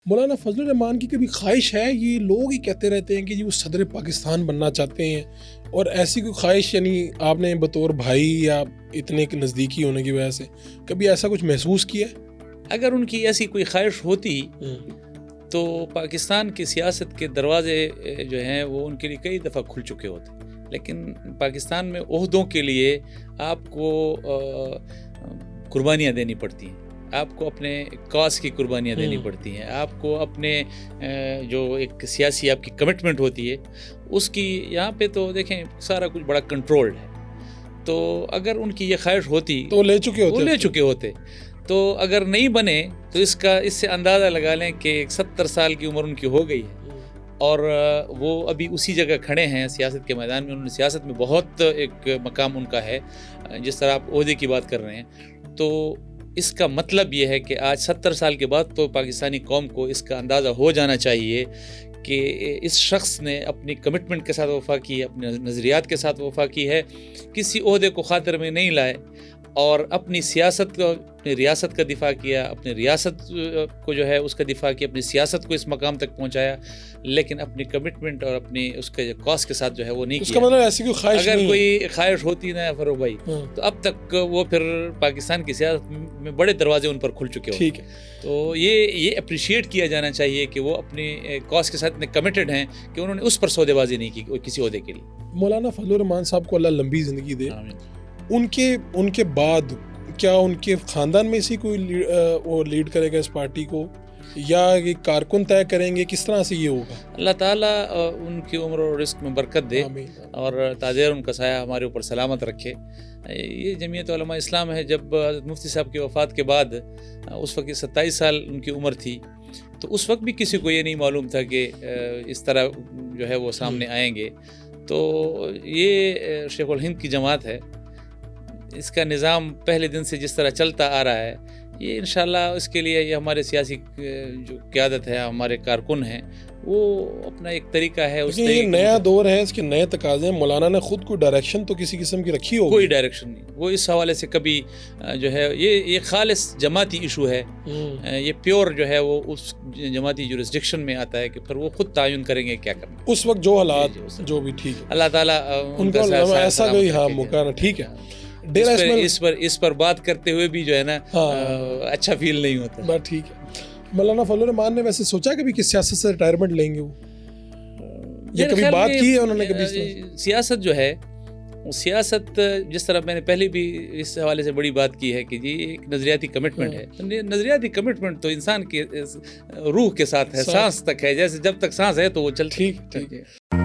مولانا فضل الرحمان کی کبھی خواہش ہے؟ یہ لوگ ہی کہتے رہتے ہیں کہ جی وہ صدر پاکستان بننا چاہتے ہیں، اور ایسی کوئی خواہش یعنی آپ نے بطور بھائی یا اتنے نزدیکی ہونے کی وجہ سے کبھی ایسا کچھ محسوس کیا ہے؟ اگر ان کی ایسی کوئی خواہش ہوتی تو پاکستان کی سیاست کے دروازے جو ہیں وہ ان کے لیے کئی دفعہ کھل چکے ہوتے، لیکن پاکستان میں عہدوں کے لیے آپ کو قربانیاں دینی پڑتی ہیں، آپ کو اپنے کاز کی قربانیاں دینی پڑتی ہیں، آپ کو اپنے جو ایک سیاسی آپ کی کمٹمنٹ ہوتی ہے اس کی، یہاں پہ تو دیکھیں سارا کچھ بڑا کنٹرولڈ ہے، تو اگر ان کی یہ خواہش ہوتی تو لے چکے ہوتے تو اگر نہیں بنے تو اس سے اندازہ لگا لیں کہ 70 سال کی عمر ان کی ہو گئی ہے، اور وہ ابھی اسی جگہ کھڑے ہیں سیاست کے میدان میں، انہوں نے سیاست میں بہت ایک مقام ان کا ہے، جس طرح آپ عہدے کی بات کر رہے ہیں، تو اس کا مطلب یہ ہے کہ آج 70 سال کے بعد تو پاکستانی قوم کو اس کا اندازہ ہو جانا چاہیے کہ اس شخص نے اپنی کمٹمنٹ کے ساتھ وفا کی، اپنے نظریات کے ساتھ وفا کی ہے، کسی عہدے کو خاطر میں نہیں لائے، اور اپنی سیاست کو، اپنی ریاست کا دفاع کیا، اپنی ریاست کو جو ہے اس کا دفاع کیا، اپنی سیاست کو اس مقام تک پہنچایا، لیکن اپنی کمٹمنٹ اور اپنی اس کے کاز کے ساتھ جو ہے وہ نہیں کیا۔ اس کا مطلب ایسی کوئی خواہش اگر نہیں کوئی خواہش ہوتی نا فروغ بھائی تو اب تک وہ پھر پاکستان کی سیاست میں بڑے دروازے ان پر کھل چکے ہوتے۔ ٹھیک ہے، تو یہ اپریشیٹ کیا جانا چاہیے کہ وہ اپنی کاز کے ساتھ اتنے کمیٹڈ ہیں کہ انہوں نے اس پر سودے بازی نہیں کی کسی عہدے کے لیے۔ مولانا فضل الرحمان صاحب کو اللہ لمبی زندگی دے، آمین۔ ان کے بعد کیا ان کے خاندان میں سے کوئی وہ لیڈ کرے گا اس پارٹی کو، یا یہ کارکن طے کریں گے؟ کس طرح سے یہ ہوگا؟ اللہ تعالیٰ ان کی عمر اور رزق میں برکت دے، آمین۔ اور تاجر ان کا سایہ ہمارے اوپر سلامت رکھے۔ یہ جمعیت علماء اسلام ہے، جب حضرت مفتی صاحب کی وفات کے بعد اس وقت 27 سال ان کی عمر تھی، تو اس وقت بھی کسی کو یہ نہیں معلوم تھا کہ اس طرح جو ہے وہ سامنے آئیں گے۔ تو یہ شیخ الہند کی جماعت ہے، اس کا نظام پہلے دن سے جس طرح چلتا آ رہا ہے، یہ انشاءاللہ اس کے لیے یہ ہمارے سیاسی جو قیادت ہے، ہمارے کارکن ہیں، وہ اپنا ایک طریقہ ہے، اس یہ نیا دور ہے، اس کے نئے تقاضے ہیں۔ مولانا نے خود کوئی ڈائریکشن تو کسی قسم کی رکھی ہوگی؟ کوئی ڈائریکشن نہیں، وہ اس حوالے سے کبھی جو ہے یہ خالص جماعتی ایشو ہے، یہ پیور جو ہے وہ اس جماعتی جورسڈکشن میں آتا ہے کہ پھر وہ خود تعین کریں گے کیا کرنا اس وقت جو حالات جو بھی۔ ٹھیک ہے، اللہ تعالیٰ ان کو ایسا کوئی موقع نہ۔ ٹھیک ہے، اس پر بات کرتے ہوئے بھی جو ہے نا اچھا فیل نہیں ہوتا۔ بات ٹھیک ہے۔ مولانا فضل الرحمان نے ویسے سوچا کبھی کہ سیاست سے ریٹائرمنٹ لیں گے وہ، یا کبھی بات کی ہے انہوں نے کبھی؟ سیاست جو ہے، سیاست جس طرح میں نے پہلے بھی اس حوالے سے بڑی بات کی ہے کہ جی ایک نظریاتی کمٹمنٹ ہے، نظریاتی کمٹمنٹ تو انسان کی روح کے ساتھ ہے، سانس تک ہے، جیسے جب تک سانس ہے تو وہ چلتی ہے۔ ٹھیک ہے۔